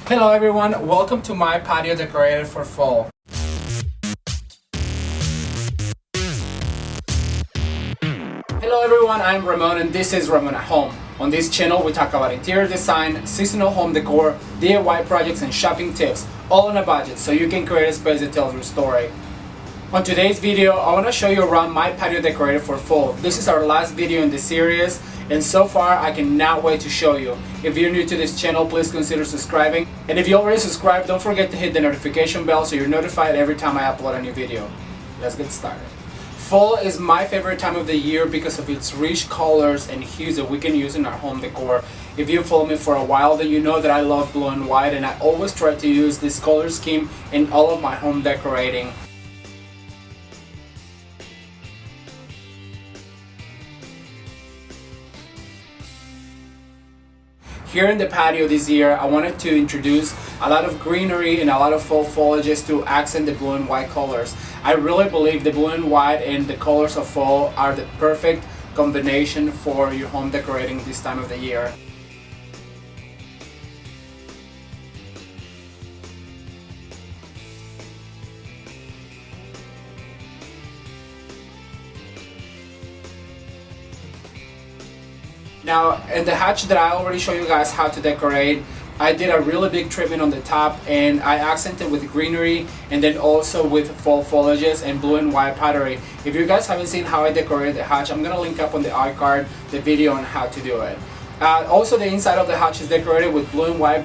Hello everyone, welcome to my patio decorated for fall. Hello everyone, I'm Ramon and this is Ramon at Home. On this channel we talk about interior design, seasonal home decor, DIY projects and shopping tips, all on a budget so you can create a space that tells your story. On today's video, I want to show you around my patio decorated for fall. This is our last video in the series and so far I cannot wait to show you. If you're new to this channel, please consider subscribing. And if you already subscribed, don't forget to hit the notification bell so you're notified every time I upload a new video. Let's get started. Fall is my favorite time of the year because of its rich colors and hues that we can use in our home decor. If you follow me for a while, then you know that I love blue and white and I always try to use this color scheme in all of my home decorating. Here in the patio this year, I wanted to introduce a lot of greenery and a lot of fall foliages to accent the blue and white colors. I really believe the blue and white and the colors of fall are the perfect combination for your home decorating this time of the year. Now, in the hatch that I already showed you guys how to decorate, I did a really big treatment on the top and I accented with greenery and then also with fall foliages and blue and white pottery. If you guys haven't seen how I decorated the hatch, I'm going to link up on the iCard the video on how to do it. Also, the inside of the hatch is decorated with blue and white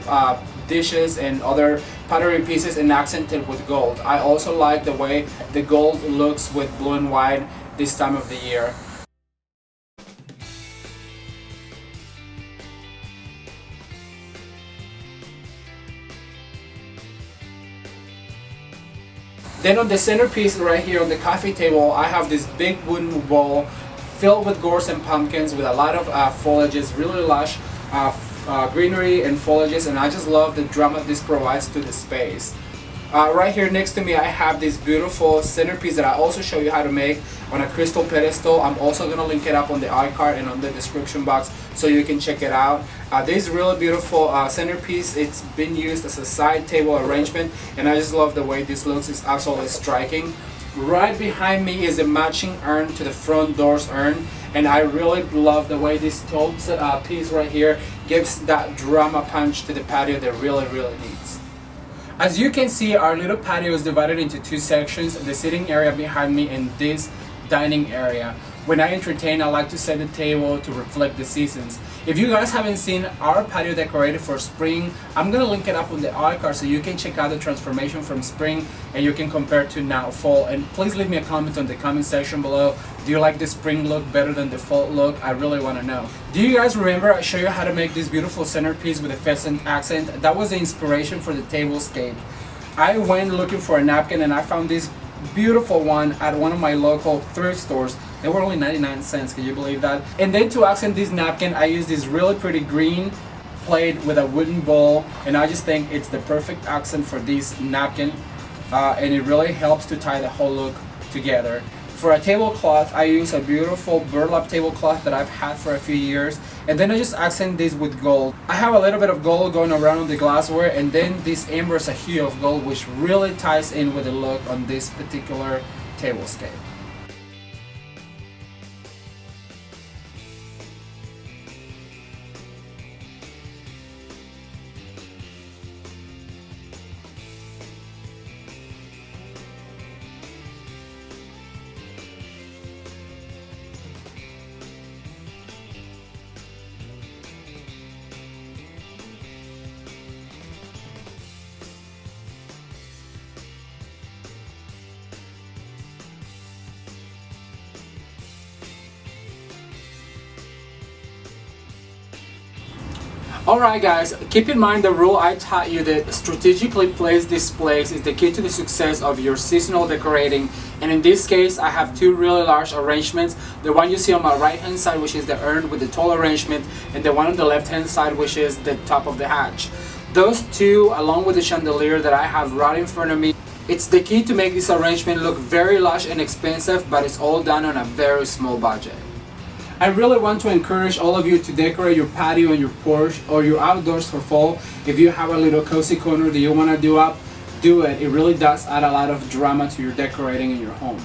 dishes and other pottery pieces and accented with gold. I also like the way the gold looks with blue and white this time of the year. Then on the centerpiece right here on the coffee table, I have this big wooden bowl filled with gourds and pumpkins with a lot of foliages, really lush greenery and foliages, and I just love the drama this provides to the space. Right here next to me I have this beautiful centerpiece that I also show you how to make on a crystal pedestal. I'm also going to link it up on the iCard and on the description box so you can check it out. This really beautiful centerpiece, it's been used as a side table arrangement and I just love the way this looks. It's absolutely striking. Right behind me is a matching urn to the front door's urn and I really love the way this tall piece right here gives that drama punch to the patio that really needs. As you can see, our little patio is divided into two sections, the sitting area behind me and this dining area. When I entertain, I like to set the table to reflect the seasons. If you guys haven't seen our patio decorated for spring, I'm going to link it up on the iCard so you can check out the transformation from spring and you can compare to now fall. And please leave me a comment on the comment section below. Do you like the spring look better than the fall look? I really want to know. Do you guys remember I showed you how to make this beautiful centerpiece with a pheasant accent? That was the inspiration for the tablescape. I went looking for a napkin and I found this beautiful one at one of my local thrift stores. They were only 99 cents, can you believe that? And then to accent this napkin, I used this really pretty green plate with a wooden bowl, and I just think it's the perfect accent for this napkin, and it really helps to tie the whole look together. For a tablecloth, I use a beautiful burlap tablecloth that I've had for a few years, and then I just accent this with gold. I have a little bit of gold going around the glassware, and then this amber is a hue of gold, which really ties in with the look on this particular tablescape. Alright guys, keep in mind the rule I taught you that strategically placed displays is the key to the success of your seasonal decorating, and in this case I have two really large arrangements. The one you see on my right hand side, which is the urn with the tall arrangement, and the one on the left hand side, which is the top of the hatch. Those two, along with the chandelier that I have right in front of me, it's the key to make this arrangement look very lush and expensive, but it's all done on a very small budget. I really want to encourage all of you to decorate your patio and your porch or your outdoors for fall. If you have a little cozy corner that you want to do up, do it. It really does add a lot of drama to your decorating in your home.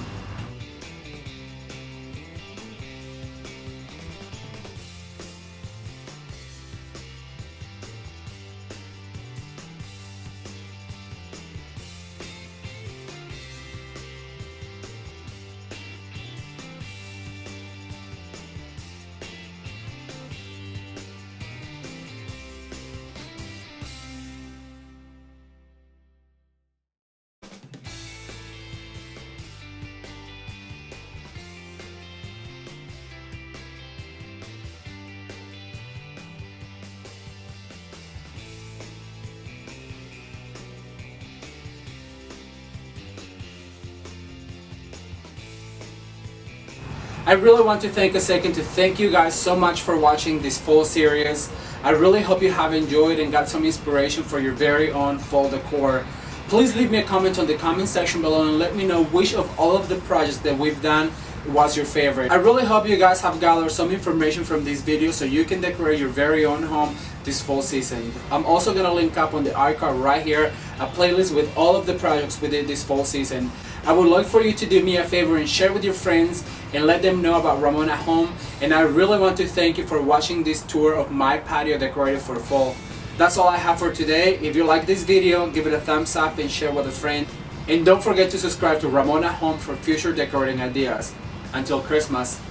I really want to take a second to thank you guys so much for watching this fall series. I really hope you have enjoyed and got some inspiration for your very own fall decor. Please leave me a comment on the comment section below and let me know which of all of the projects that we've done was your favorite. I really hope you guys have gathered some information from this video so you can decorate your very own home this fall season. I'm also going to link up on the iCard right here a playlist with all of the projects we did this fall season. I would like for you to do me a favor and share with your friends and let them know about Ramon at Home. And I really want to thank you for watching this tour of my patio decorated for fall. That's all I have for today. If you like this video, give it a thumbs up and share with a friend. And don't forget to subscribe to Ramon at Home for future decorating ideas. Until Christmas,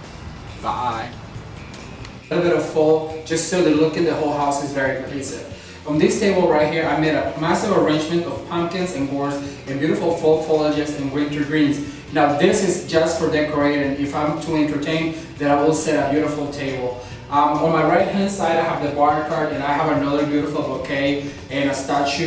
bye. A little bit of fall, just so the look in the whole house is very cohesive. On this table right here, I made a massive arrangement of pumpkins and gourds and beautiful fall foliages and winter greens. Now this is just for decorating. If I'm too entertained, then I will set a beautiful table. On my right hand side, I have the bar cart and I have another beautiful bouquet and a statue